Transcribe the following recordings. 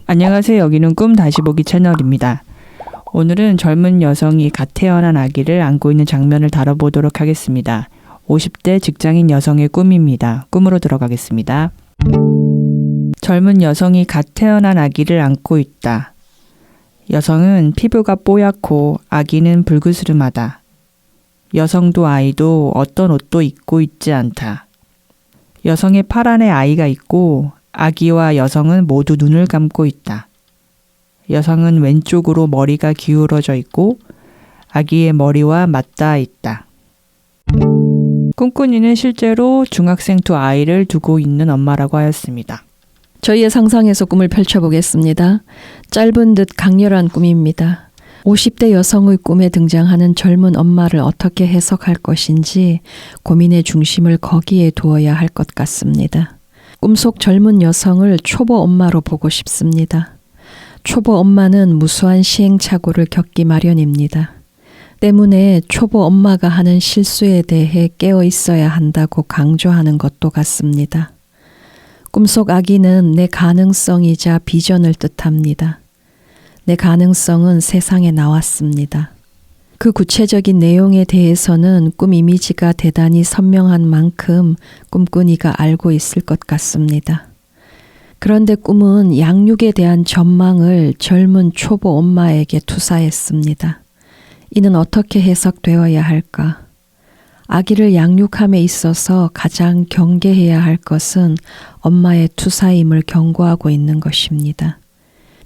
안녕하세요. 여기는 꿈 다시 보기 채널입니다. 오늘은 젊은 여성이 갓 태어난 아기를 안고 있는 장면을 다뤄보도록 하겠습니다. 50대 직장인 여성의 꿈입니다. 꿈으로 들어가겠습니다. 젊은 여성이 갓 태어난 아기를 안고 있다. 여성은 피부가 뽀얗고 아기는 불그스름하다. 여성도 아이도 어떤 옷도 입고 있지 않다. 여성의 팔 안에 아이가 있고 아기와 여성은 모두 눈을 감고 있다. 여성은 왼쪽으로 머리가 기울어져 있고 아기의 머리와 맞닿아 있다. 꿈꾸니는 실제로 중학생 두 아이를 두고 있는 엄마라고 하였습니다. 저희의 상상에서 꿈을 펼쳐보겠습니다. 짧은 듯 강렬한 꿈입니다. 50대 여성의 꿈에 등장하는 젊은 엄마를 어떻게 해석할 것인지 고민의 중심을 거기에 두어야 할 것 같습니다. 꿈속 젊은 여성을 초보 엄마로 보고 싶습니다. 초보 엄마는 무수한 시행착오를 겪기 마련입니다. 때문에 초보 엄마가 하는 실수에 대해 깨어 있어야 한다고 강조하는 것도 같습니다. 꿈속 아기는 내 가능성이자 비전을 뜻합니다. 내 가능성은 세상에 나왔습니다. 그 구체적인 내용에 대해서는 꿈 이미지가 대단히 선명한 만큼 꿈꾸니가 알고 있을 것 같습니다. 그런데 꿈은 양육에 대한 전망을 젊은 초보 엄마에게 투사했습니다. 이는 어떻게 해석되어야 할까? 아기를 양육함에 있어서 가장 경계해야 할 것은 엄마의 투사임을 경고하고 있는 것입니다.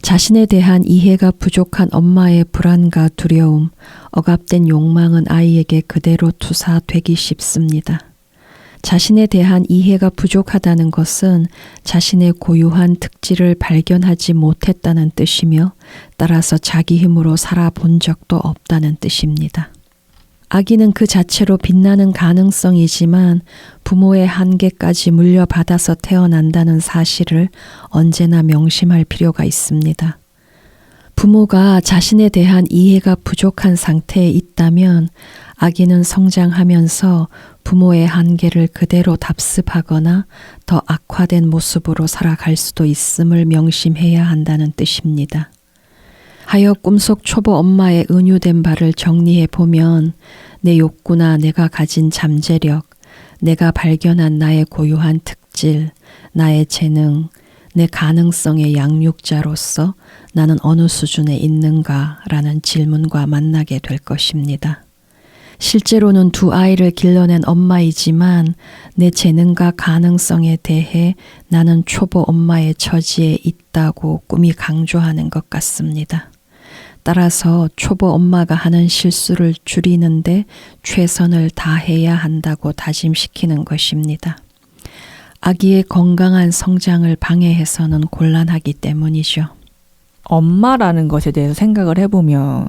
자신에 대한 이해가 부족한 엄마의 불안과 두려움, 억압된 욕망은 아이에게 그대로 투사되기 쉽습니다. 자신에 대한 이해가 부족하다는 것은 자신의 고유한 특질을 발견하지 못했다는 뜻이며 따라서 자기 힘으로 살아본 적도 없다는 뜻입니다. 아기는 그 자체로 빛나는 가능성이지만 부모의 한계까지 물려받아서 태어난다는 사실을 언제나 명심할 필요가 있습니다. 부모가 자신에 대한 이해가 부족한 상태에 있다면 아기는 성장하면서 부모의 한계를 그대로 답습하거나 더 악화된 모습으로 살아갈 수도 있음을 명심해야 한다는 뜻입니다. 하여 꿈속 초보 엄마의 은유된 바를 정리해 보면 내 욕구나 내가 가진 잠재력, 내가 발견한 나의 고유한 특질, 나의 재능, 내 가능성의 양육자로서 나는 어느 수준에 있는가라는 질문과 만나게 될 것입니다. 실제로는 두 아이를 길러낸 엄마이지만 내 재능과 가능성에 대해 나는 초보 엄마의 처지에 있다고 꿈이 강조하는 것 같습니다. 따라서 초보 엄마가 하는 실수를 줄이는데 최선을 다해야 한다고 다짐시키는 것입니다. 아기의 건강한 성장을 방해해서는 곤란하기 때문이죠. 엄마라는 것에 대해서 생각을 해보면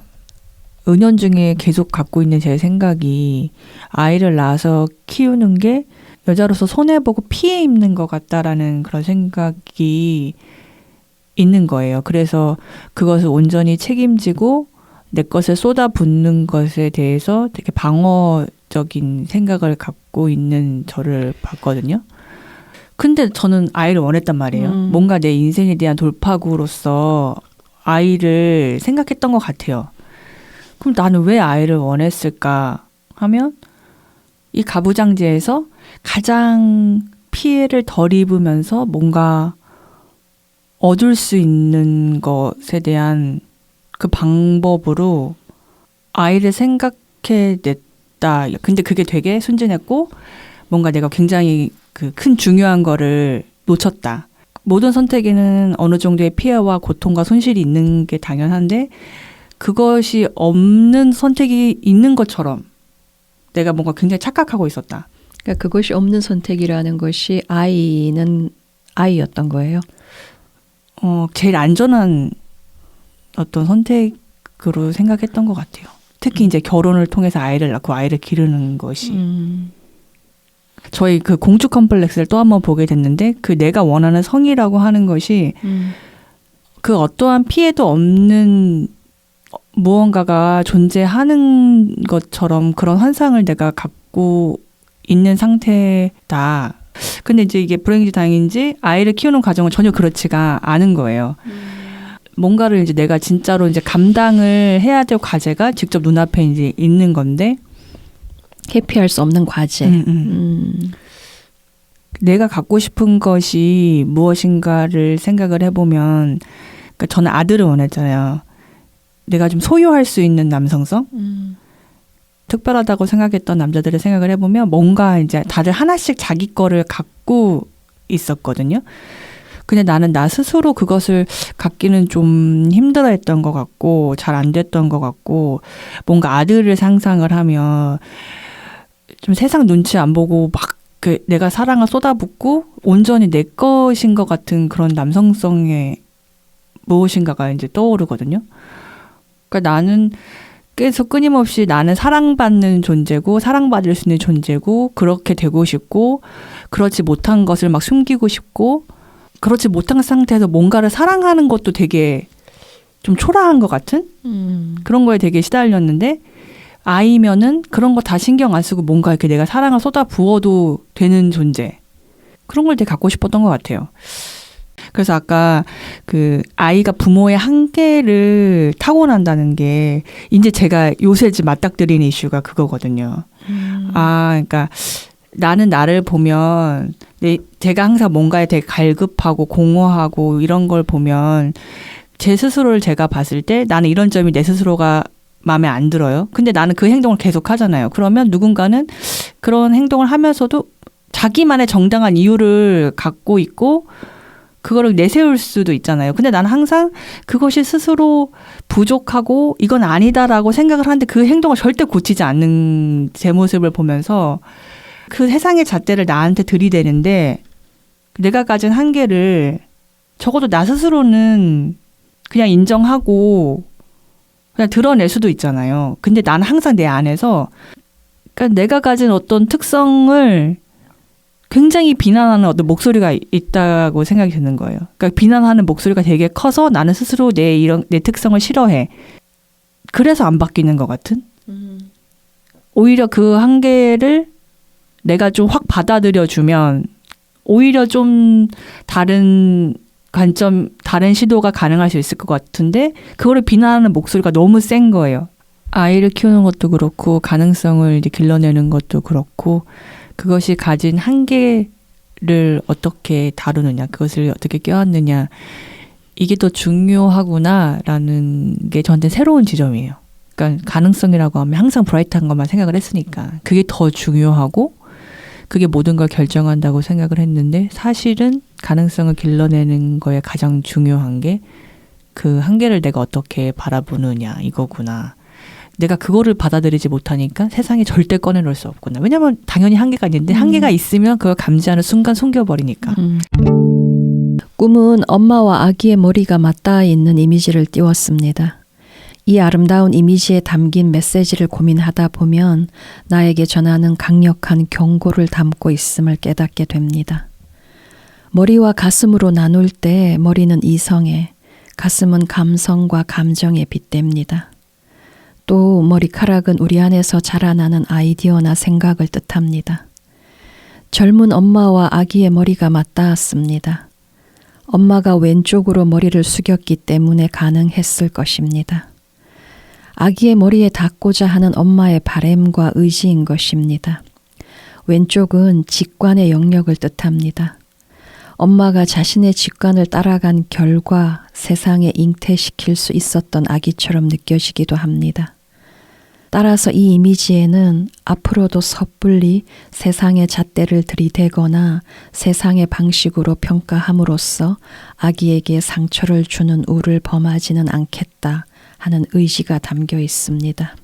은연중에 계속 갖고 있는 제 생각이 아이를 낳아서 키우는 게 여자로서 손해보고 피해 입는 것 같다라는 그런 생각이 있는 거예요. 그래서 그것을 온전히 책임지고 내 것을 쏟아붓는 것에 대해서 되게 방어적인 생각을 갖고 있는 저를 봤거든요. 근데 저는 아이를 원했단 말이에요. 뭔가 내 인생에 대한 돌파구로서 아이를 생각했던 것 같아요. 그럼 나는 왜 아이를 원했을까 하면 이 가부장제에서 가장 피해를 덜 입으면서 뭔가 얻을 수 있는 것에 대한 그 방법으로 아이를 생각해냈다. 근데 그게 되게 순진했고 뭔가 내가 굉장히 그 큰 중요한 거를 놓쳤다. 모든 선택에는 어느 정도의 피해와 고통과 손실이 있는 게 당연한데 그것이 없는 선택이 있는 것처럼 내가 뭔가 굉장히 착각하고 있었다. 그러니까 그것이 없는 선택이라는 것이 아이는 아이였던 거예요. 제일 안전한 어떤 선택으로 생각했던 것 같아요. 특히 이제 결혼을 통해서 아이를 낳고 아이를 기르는 것이. 저희 그 공주 컴플렉스를 또 한번 보게 됐는데 그 내가 원하는 성이라고 하는 것이 그 어떠한 피해도 없는 무언가가 존재하는 것처럼 그런 환상을 내가 갖고 있는 상태다. 근데 이제 이게 불행인지 다행인지 아이를 키우는 과정은 전혀 그렇지가 않은 거예요. 뭔가를 이제 내가 진짜로 이제 감당을 해야 될 과제가 직접 눈앞에 이제 있는 건데 회피할 수 없는 과제. 내가 갖고 싶은 것이 무엇인가를 생각을 해보면, 그러니까 저는 아들을 원했잖아요. 내가 좀 소유할 수 있는 남성성? 특별하다고 생각했던 남자들의 생각을 해보면 뭔가 이제 다들 하나씩 자기 거를 갖고 있었거든요. 근데 나는 나 스스로 그것을 갖기는 좀 힘들어했던 것 같고 잘 안 됐던 것 같고, 뭔가 아들을 상상을 하면 좀 세상 눈치 안 보고 막 내가 사랑을 쏟아붓고 온전히 내 것인 것 같은 그런 남성성의 무엇인가가 이제 떠오르거든요. 그러니까 나는 계속 끊임없이 나는 사랑받는 존재고 사랑받을 수 있는 존재고 그렇게 되고 싶고, 그렇지 못한 것을 막 숨기고 싶고, 그렇지 못한 상태에서 뭔가를 사랑하는 것도 되게 좀 초라한 것 같은 그런 거에 되게 시달렸는데, 아이면은 그런 거 다 신경 안 쓰고 뭔가 이렇게 내가 사랑을 쏟아 부어도 되는 존재, 그런 걸 되게 갖고 싶었던 것 같아요. 그래서 아까 그 아이가 부모의 한계를 타고난다는 게 이제 제가 요새 지금 맞닥뜨리는 이슈가 그거거든요. 그러니까 나는 나를 보면 제가 항상 뭔가에 되게 갈급하고 공허하고 이런 걸 보면 제 스스로를 제가 봤을 때 나는 이런 점이 내 스스로가 마음에 안 들어요. 근데 나는 그 행동을 계속 하잖아요. 그러면 누군가는 그런 행동을 하면서도 자기만의 정당한 이유를 갖고 있고 그거를 내세울 수도 있잖아요. 근데 나는 항상 그것이 스스로 부족하고 이건 아니다라고 생각을 하는데 그 행동을 절대 고치지 않는 제 모습을 보면서 그 세상의 잣대를 나한테 들이대는데, 내가 가진 한계를 적어도 나 스스로는 그냥 인정하고 그냥 드러낼 수도 있잖아요. 근데 나는 항상 내 안에서, 그러니까 내가 가진 어떤 특성을 굉장히 비난하는 어떤 목소리가 있다고 생각이 드는 거예요. 그러니까 비난하는 목소리가 되게 커서 나는 스스로 내 특성을 싫어해. 그래서 안 바뀌는 것 같은? 오히려 그 한계를 내가 좀 확 받아들여주면 오히려 좀 다른 관점, 다른 시도가 가능할 수 있을 것 같은데, 그거를 비난하는 목소리가 너무 센 거예요. 아이를 키우는 것도 그렇고 가능성을 이제 길러내는 것도 그렇고, 그것이 가진 한계를 어떻게 다루느냐, 그것을 어떻게 껴안느냐, 이게 더 중요하구나라는 게 저한테 새로운 지점이에요. 그러니까 가능성이라고 하면 항상 브라이트한 것만 생각을 했으니까 그게 더 중요하고 그게 모든 걸 결정한다고 생각을 했는데, 사실은 가능성을 길러내는 거에 가장 중요한 게 그 한계를 내가 어떻게 바라보느냐 이거구나. 내가 그거를 받아들이지 못하니까 세상에 절대 꺼내놓을 수 없구나. 왜냐면 당연히 한계가 있는데 한계가 있으면 그걸 감지하는 순간 숨겨버리니까. 꿈은 엄마와 아기의 머리가 맞닿아 있는 이미지를 띄웠습니다. 이 아름다운 이미지에 담긴 메시지를 고민하다 보면 나에게 전하는 강력한 경고를 담고 있음을 깨닫게 됩니다. 머리와 가슴으로 나눌 때 머리는 이성에, 가슴은 감성과 감정에 빗댑니다. 또 머리카락은 우리 안에서 자라나는 아이디어나 생각을 뜻합니다. 젊은 엄마와 아기의 머리가 맞닿았습니다. 엄마가 왼쪽으로 머리를 숙였기 때문에 가능했을 것입니다. 아기의 머리에 닿고자 하는 엄마의 바램과 의지인 것입니다. 왼쪽은 직관의 영역을 뜻합니다. 엄마가 자신의 직관을 따라간 결과 세상에 잉태시킬 수 있었던 아기처럼 느껴지기도 합니다. 따라서 이 이미지에는 앞으로도 섣불리 세상의 잣대를 들이대거나 세상의 방식으로 평가함으로써 아기에게 상처를 주는 우를 범하지는 않겠다 하는 의지가 담겨 있습니다.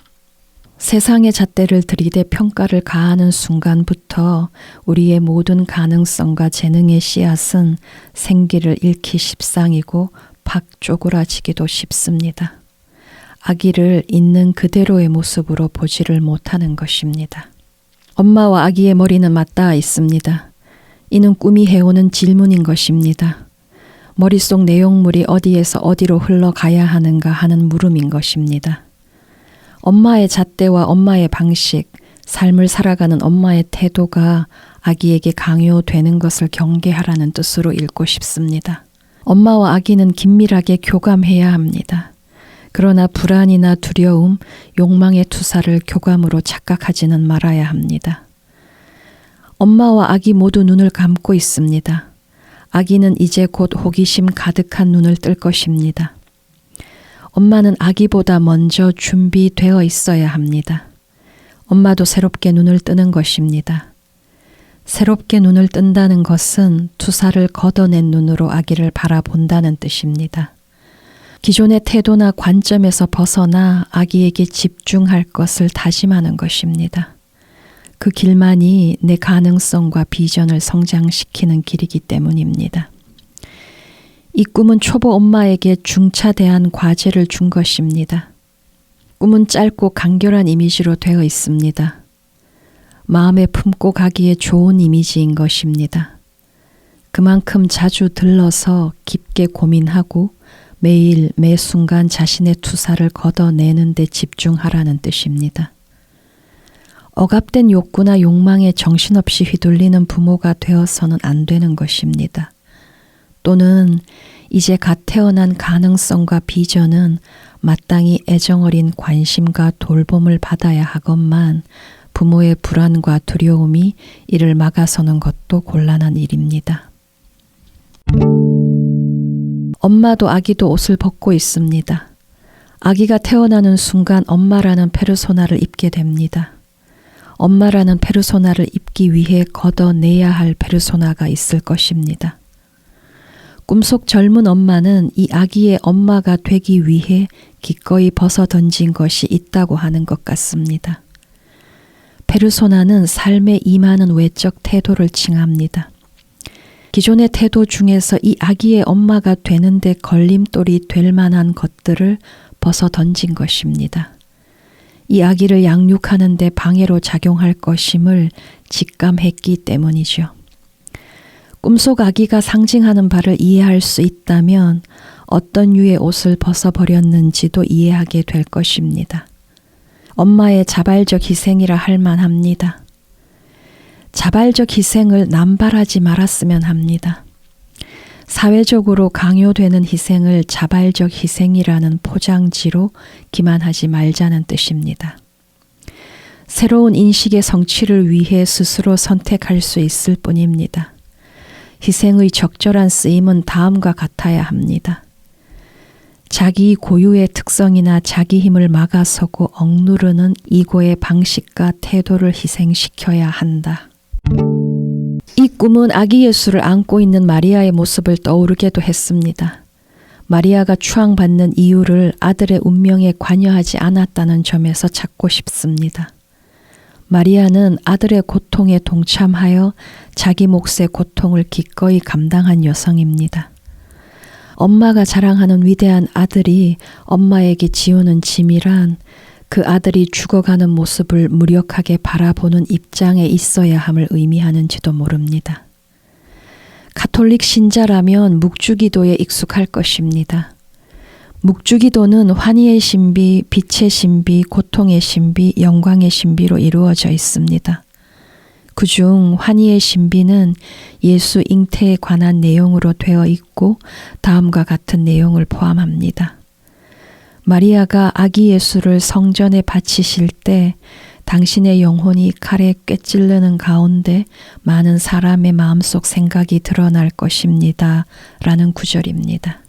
세상의 잣대를 들이대 평가를 가하는 순간부터 우리의 모든 가능성과 재능의 씨앗은 생기를 잃기 십상이고 팍 쪼그라지기도 쉽습니다. 아기를 있는 그대로의 모습으로 보지를 못하는 것입니다. 엄마와 아기의 머리는 맞닿아 있습니다. 이는 꿈이 해오는 질문인 것입니다. 머릿속 내용물이 어디에서 어디로 흘러가야 하는가 하는 물음인 것입니다. 엄마의 잣대와 엄마의 방식, 삶을 살아가는 엄마의 태도가 아기에게 강요되는 것을 경계하라는 뜻으로 읽고 싶습니다. 엄마와 아기는 긴밀하게 교감해야 합니다. 그러나 불안이나 두려움, 욕망의 투사를 교감으로 착각하지는 말아야 합니다. 엄마와 아기 모두 눈을 감고 있습니다. 아기는 이제 곧 호기심 가득한 눈을 뜰 것입니다. 엄마는 아기보다 먼저 준비되어 있어야 합니다. 엄마도 새롭게 눈을 뜨는 것입니다. 새롭게 눈을 뜬다는 것은 투사를 걷어낸 눈으로 아기를 바라본다는 뜻입니다. 기존의 태도나 관점에서 벗어나 아기에게 집중할 것을 다짐하는 것입니다. 그 길만이 내 가능성과 비전을 성장시키는 길이기 때문입니다. 이 꿈은 초보 엄마에게 중차대한 과제를 준 것입니다. 꿈은 짧고 간결한 이미지로 되어 있습니다. 마음에 품고 가기에 좋은 이미지인 것입니다. 그만큼 자주 들러서 깊게 고민하고 매일 매 순간 자신의 투사를 걷어내는 데 집중하라는 뜻입니다. 억압된 욕구나 욕망에 정신없이 휘둘리는 부모가 되어서는 안 되는 것입니다. 또는 이제 갓 태어난 가능성과 비전은 마땅히 애정어린 관심과 돌봄을 받아야 하건만 부모의 불안과 두려움이 이를 막아서는 것도 곤란한 일입니다. 엄마도 아기도 옷을 벗고 있습니다. 아기가 태어나는 순간 엄마라는 페르소나를 입게 됩니다. 엄마라는 페르소나를 입기 위해 걷어내야 할 페르소나가 있을 것입니다. 꿈속 젊은 엄마는 이 아기의 엄마가 되기 위해 기꺼이 벗어던진 것이 있다고 하는 것 같습니다. 페르소나는 삶에 임하는 외적 태도를 칭합니다. 기존의 태도 중에서 이 아기의 엄마가 되는데 걸림돌이 될 만한 것들을 벗어던진 것입니다. 이 아기를 양육하는 데 방해로 작용할 것임을 직감했기 때문이죠. 꿈속 아기가 상징하는 바를 이해할 수 있다면 어떤 유의 옷을 벗어버렸는지도 이해하게 될 것입니다. 엄마의 자발적 희생이라 할 만합니다. 자발적 희생을 남발하지 말았으면 합니다. 사회적으로 강요되는 희생을 자발적 희생이라는 포장지로 기만하지 말자는 뜻입니다. 새로운 인식의 성취를 위해 스스로 선택할 수 있을 뿐입니다. 희생의 적절한 쓰임은 다음과 같아야 합니다. 자기 고유의 특성이나 자기 힘을 막아서고 억누르는 이고의 방식과 태도를 희생시켜야 한다. 이 꿈은 아기 예수를 안고 있는 마리아의 모습을 떠오르게도 했습니다. 마리아가 추앙받는 이유를 아들의 운명에 관여하지 않았다는 점에서 찾고 싶습니다. 마리아는 아들의 고통에 동참하여 자기 몫의 고통을 기꺼이 감당한 여성입니다. 엄마가 자랑하는 위대한 아들이 엄마에게 지우는 짐이란 그 아들이 죽어가는 모습을 무력하게 바라보는 입장에 있어야 함을 의미하는지도 모릅니다. 가톨릭 신자라면 묵주기도에 익숙할 것입니다. 묵주기도는 환희의 신비, 빛의 신비, 고통의 신비, 영광의 신비로 이루어져 있습니다. 그중 환희의 신비는 예수 잉태에 관한 내용으로 되어 있고 다음과 같은 내용을 포함합니다. 마리아가 아기 예수를 성전에 바치실 때 당신의 영혼이 칼에 꿰찔르는 가운데 많은 사람의 마음속 생각이 드러날 것입니다. 라는 구절입니다.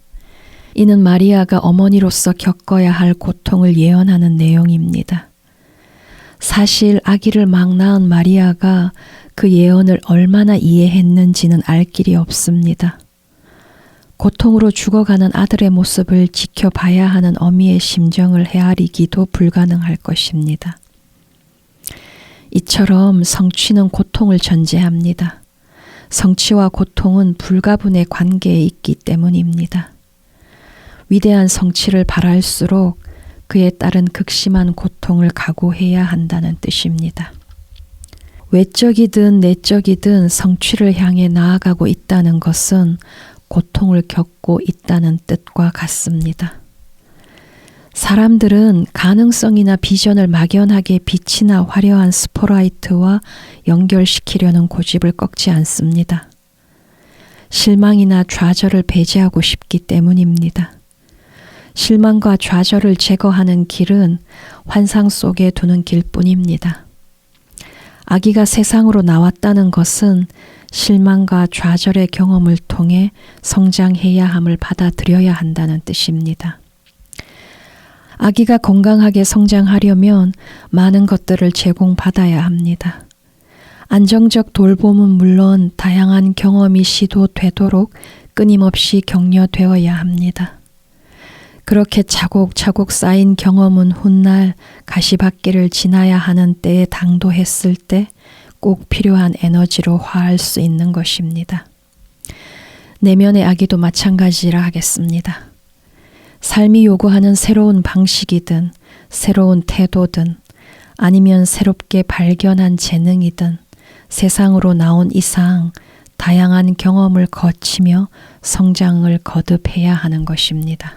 이는 마리아가 어머니로서 겪어야 할 고통을 예언하는 내용입니다. 사실 아기를 막 낳은 마리아가 그 예언을 얼마나 이해했는지는 알 길이 없습니다. 고통으로 죽어가는 아들의 모습을 지켜봐야 하는 어미의 심정을 헤아리기도 불가능할 것입니다. 이처럼 성취는 고통을 전제합니다. 성취와 고통은 불가분의 관계에 있기 때문입니다. 위대한 성취를 바랄수록 그에 따른 극심한 고통을 각오해야 한다는 뜻입니다. 외적이든 내적이든 성취를 향해 나아가고 있다는 것은 고통을 겪고 있다는 뜻과 같습니다. 사람들은 가능성이나 비전을 막연하게 빛이나 화려한 스포라이트와 연결시키려는 고집을 꺾지 않습니다. 실망이나 좌절을 배제하고 싶기 때문입니다. 실망과 좌절을 제거하는 길은 환상 속에 두는 길뿐입니다. 아기가 세상으로 나왔다는 것은 실망과 좌절의 경험을 통해 성장해야 함을 받아들여야 한다는 뜻입니다. 아기가 건강하게 성장하려면 많은 것들을 제공받아야 합니다. 안정적 돌봄은 물론 다양한 경험이 시도되도록 끊임없이 격려되어야 합니다. 그렇게 차곡차곡 쌓인 경험은 훗날 가시밭길을 지나야 하는 때에 당도했을 때 꼭 필요한 에너지로 화할 수 있는 것입니다. 내면의 아기도 마찬가지라 하겠습니다. 삶이 요구하는 새로운 방식이든 새로운 태도든 아니면 새롭게 발견한 재능이든 세상으로 나온 이상 다양한 경험을 거치며 성장을 거듭해야 하는 것입니다.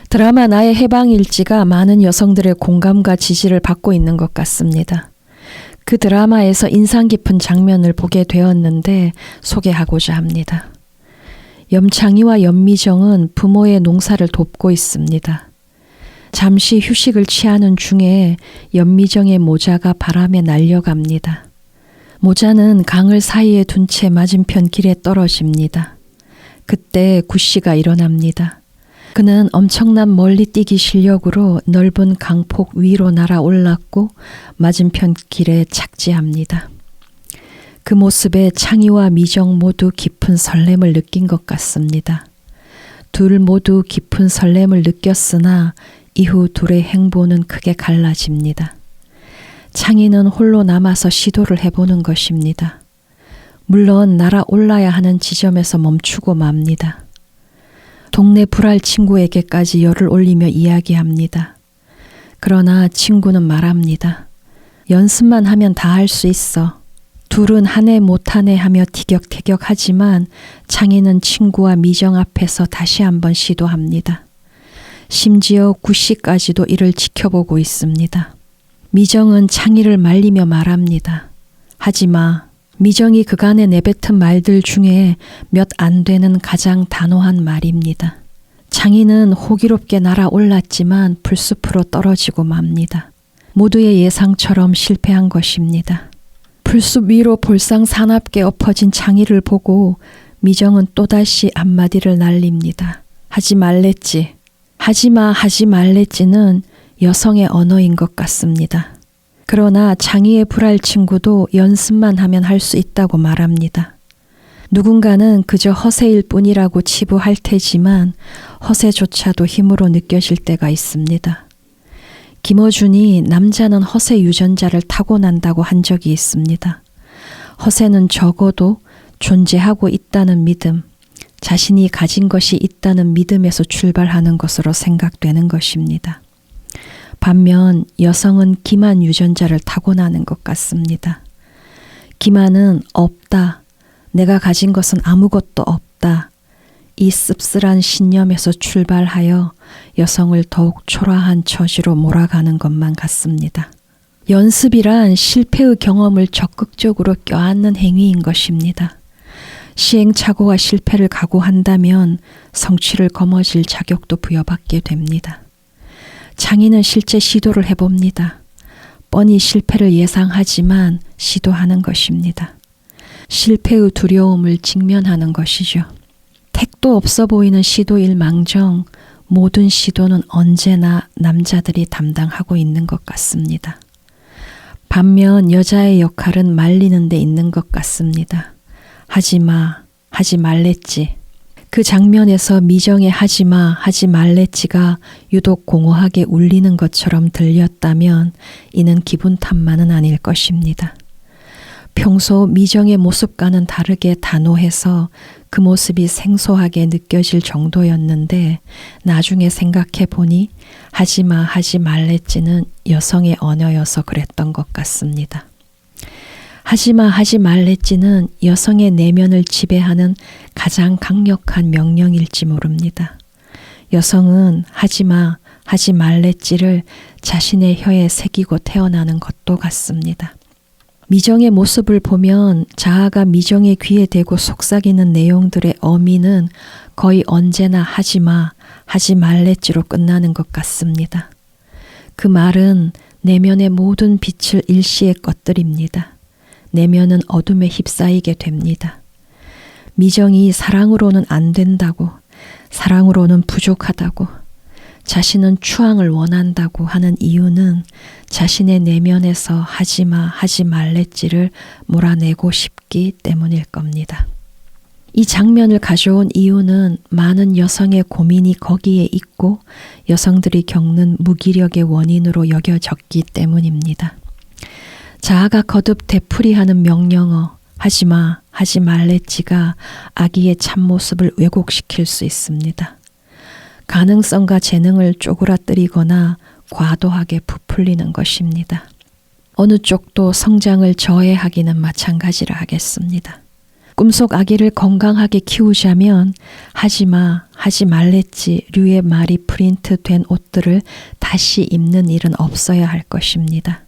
드라마 나의 해방일지가 많은 여성들의 공감과 지지를 받고 있는 것 같습니다. 그 드라마에서 인상 깊은 장면을 보게 되었는데 소개하고자 합니다. 염창희와 연미정은 부모의 농사를 돕고 있습니다. 잠시 휴식을 취하는 중에 연미정의 모자가 바람에 날려갑니다. 모자는 강을 사이에 둔 채 맞은편 길에 떨어집니다. 그때 구씨가 일어납니다. 그는 엄청난 멀리 뛰기 실력으로 넓은 강폭 위로 날아올랐고 맞은편 길에 착지합니다. 그 모습에 창희와 미정 모두 깊은 설렘을 느낀 것 같습니다. 둘 모두 깊은 설렘을 느꼈으나 이후 둘의 행보는 크게 갈라집니다. 창희는 홀로 남아서 시도를 해보는 것입니다. 물론 날아올라야 하는 지점에서 멈추고 맙니다. 동네 불알 친구에게까지 열을 올리며 이야기합니다. 그러나 친구는 말합니다. 연습만 하면 다 할 수 있어. 둘은 하네 못하네 하며 티격태격하지만 창희는 친구와 미정 앞에서 다시 한번 시도합니다. 심지어 구씨까지도 이를 지켜보고 있습니다. 미정은 창희를 말리며 말합니다. 하지마. 미정이 그간에 내뱉은 말들 중에 몇 안 되는 가장 단호한 말입니다. 창희는 호기롭게 날아올랐지만 풀숲으로 떨어지고 맙니다. 모두의 예상처럼 실패한 것입니다. 풀숲 위로 볼상 사납게 엎어진 창희를 보고 미정은 또다시 앞마디를 날립니다. 하지 말랬지. 하지마 하지 말랬지는 여성의 언어인 것 같습니다. 그러나 창희의 불알 친구도 연습만 하면 할 수 있다고 말합니다. 누군가는 그저 허세일 뿐이라고 치부할 테지만 허세조차도 힘으로 느껴질 때가 있습니다. 김어준이 남자는 허세 유전자를 타고난다고 한 적이 있습니다. 허세는 적어도 존재하고 있다는 믿음, 자신이 가진 것이 있다는 믿음에서 출발하는 것으로 생각되는 것입니다. 반면 여성은 기만 유전자를 타고나는 것 같습니다. 기만은 없다, 내가 가진 것은 아무것도 없다, 이 씁쓸한 신념에서 출발하여 여성을 더욱 초라한 처지로 몰아가는 것만 같습니다. 연습이란 실패의 경험을 적극적으로 껴안는 행위인 것입니다. 시행착오와 실패를 각오한다면 성취를 거머쥘 자격도 부여받게 됩니다. 창희는 실제 시도를 해봅니다. 뻔히 실패를 예상하지만 시도하는 것입니다. 실패의 두려움을 직면하는 것이죠. 택도 없어 보이는 시도일 망정 모든 시도는 언제나 남자들이 담당하고 있는 것 같습니다. 반면 여자의 역할은 말리는 데 있는 것 같습니다. 하지마, 하지 말랬지. 그 장면에서 미정의 하지마, 하지 말랬지가 유독 공허하게 울리는 것처럼 들렸다면 이는 기분 탓만은 아닐 것입니다. 평소 미정의 모습과는 다르게 단호해서 그 모습이 생소하게 느껴질 정도였는데 나중에 생각해 보니 하지마, 하지 말랬지는 여성의 언어여서 그랬던 것 같습니다. 하지마, 하지 말랬지는 여성의 내면을 지배하는 가장 강력한 명령일지 모릅니다. 여성은 하지마, 하지 말랬지를 자신의 혀에 새기고 태어나는 것도 같습니다. 미정의 모습을 보면 자아가 미정의 귀에 대고 속삭이는 내용들의 어미는 거의 언제나 하지마, 하지 말랬지로 끝나는 것 같습니다. 그 말은 내면의 모든 빛을 일시에 꺼뜨립니다. 내면은 어둠에 휩싸이게 됩니다. 미정이 사랑으로는 안 된다고, 사랑으로는 부족하다고, 자신은 추앙을 원한다고 하는 이유는 자신의 내면에서 하지마, 하지 말랬지를 몰아내고 싶기 때문일 겁니다. 이 장면을 가져온 이유는 많은 여성의 고민이 거기에 있고 여성들이 겪는 무기력의 원인으로 여겨졌기 때문입니다. 자아가 거듭 되풀이하는 명령어 하지마, 하지 말랬지가 아기의 참모습을 왜곡시킬 수 있습니다. 가능성과 재능을 쪼그라뜨리거나 과도하게 부풀리는 것입니다. 어느 쪽도 성장을 저해하기는 마찬가지라 하겠습니다. 꿈속 아기를 건강하게 키우자면 하지마, 하지 말랬지 류의 말이 프린트된 옷들을 다시 입는 일은 없어야 할 것입니다.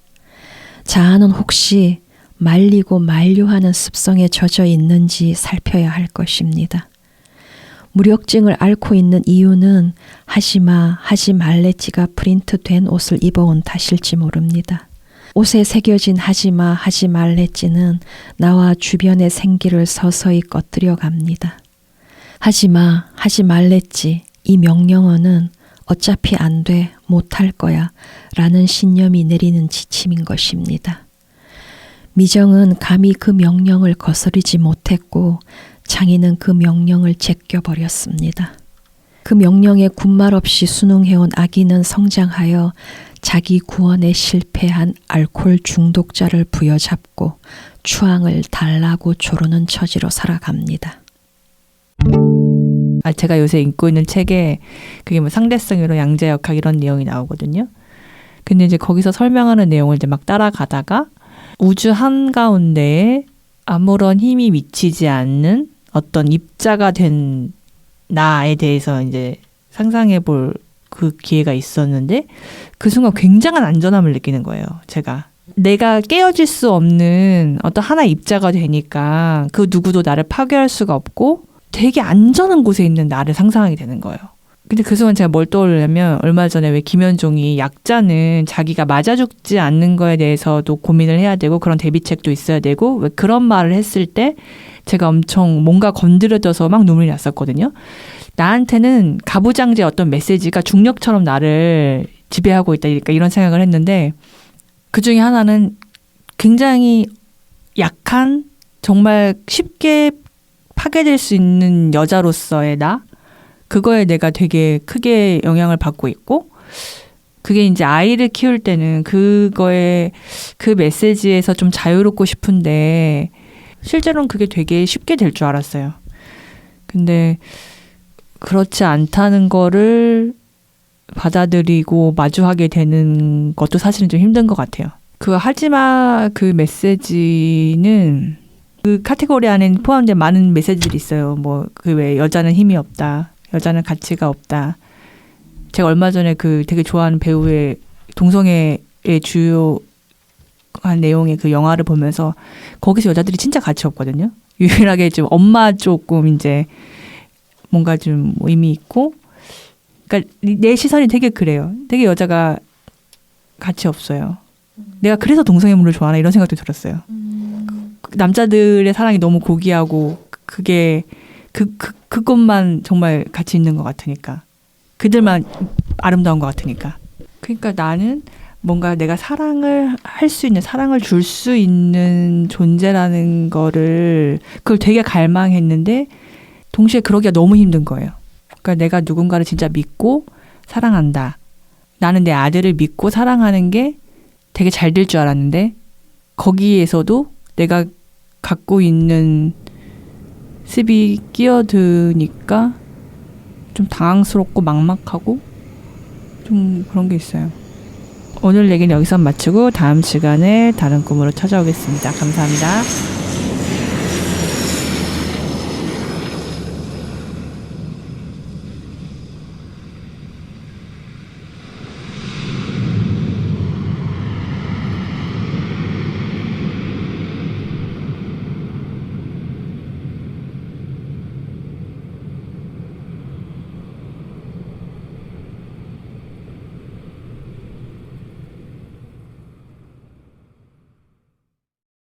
자아는 혹시 말리고 만류하는 습성에 젖어 있는지 살펴야 할 것입니다. 무력증을 앓고 있는 이유는 하지마, 하지 말랬지가 프린트된 옷을 입어온 탓일지 모릅니다. 옷에 새겨진 하지마, 하지 말랬지는 나와 주변의 생기를 서서히 꺼뜨려 갑니다. 하지마, 하지 말랬지 이 명령어는 어차피 안 돼, 못할 거야 라는 신념이 내리는 지침인 것입니다. 미정은 감히 그 명령을 거스르지 못했고 장인은 그 명령을 제껴버렸습니다. 그 명령에 군말 없이 순응해온 아기는 성장하여 자기 구원에 실패한 알코올 중독자를 부여잡고 추앙을 달라고 조르는 처지로 살아갑니다. 제가 요새 읽고 있는 책에 그게 뭐 상대성으로 양자역학 이런 내용이 나오거든요. 근데 이제 거기서 설명하는 내용을 이제 막 따라가다가 우주 한가운데에 아무런 힘이 미치지 않는 어떤 입자가 된 나에 대해서 이제 상상해 볼 그 기회가 있었는데 그 순간 굉장한 안전함을 느끼는 거예요. 내가 깨어질 수 없는 어떤 하나의 입자가 되니까 그 누구도 나를 파괴할 수가 없고 되게 안전한 곳에 있는 나를 상상하게 되는 거예요. 근데 그 순간 제가 뭘 떠올리냐면 얼마 전에 왜 김현종이 약자는 자기가 맞아 죽지 않는 거에 대해서도 고민을 해야 되고 그런 대비책도 있어야 되고 왜 그런 말을 했을 때 제가 엄청 뭔가 건드려져서 막 눈물이 났었거든요. 나한테는 가부장제의 어떤 메시지가 중력처럼 나를 지배하고 있다. 그러니까 이런 생각을 했는데 그 중에 하나는 굉장히 약한 정말 쉽게 파괴될 수 있는 여자로서의 나 그거에 내가 되게 크게 영향을 받고 있고 그게 이제 아이를 키울 때는 그거에 그 메시지에서 좀 자유롭고 싶은데 실제로는 그게 되게 쉽게 될 줄 알았어요. 근데 그렇지 않다는 거를 받아들이고 마주하게 되는 것도 사실은 좀 힘든 것 같아요. 그 하지마 그 메시지는 그 카테고리 안에 포함된 많은 메시지들이 있어요. 뭐 그 왜 여자는 힘이 없다. 여자는 가치가 없다. 제가 얼마 전에 그 되게 좋아하는 배우의 동성애의 주요한 내용의 그 영화를 보면서 거기서 여자들이 진짜 가치 없거든요. 유일하게 좀 엄마 조금 이제 뭔가 좀 의미 있고, 그러니까 내 시선이 되게 그래요. 되게 여자가 가치 없어요. 내가 그래서 동성애물을 좋아하나 이런 생각도 들었어요. 남자들의 사랑이 너무 고귀하고 그게 그것만 정말 가치 있는 것 같으니까. 그들만 아름다운 것 같으니까. 그러니까 나는 뭔가 내가 사랑을 할 수 있는, 사랑을 줄 수 있는 존재라는 거를 그걸 되게 갈망했는데 동시에 그러기가 너무 힘든 거예요. 그러니까 내가 누군가를 진짜 믿고 사랑한다. 나는 내 아들을 믿고 사랑하는 게 되게 잘 될 줄 알았는데 거기에서도 내가 갖고 있는 습이 끼어드니까 좀 당황스럽고 막막하고 좀 그런 게 있어요. 오늘 얘기는 여기서 마치고 다음 시간에 다른 꿈으로 찾아오겠습니다. 감사합니다.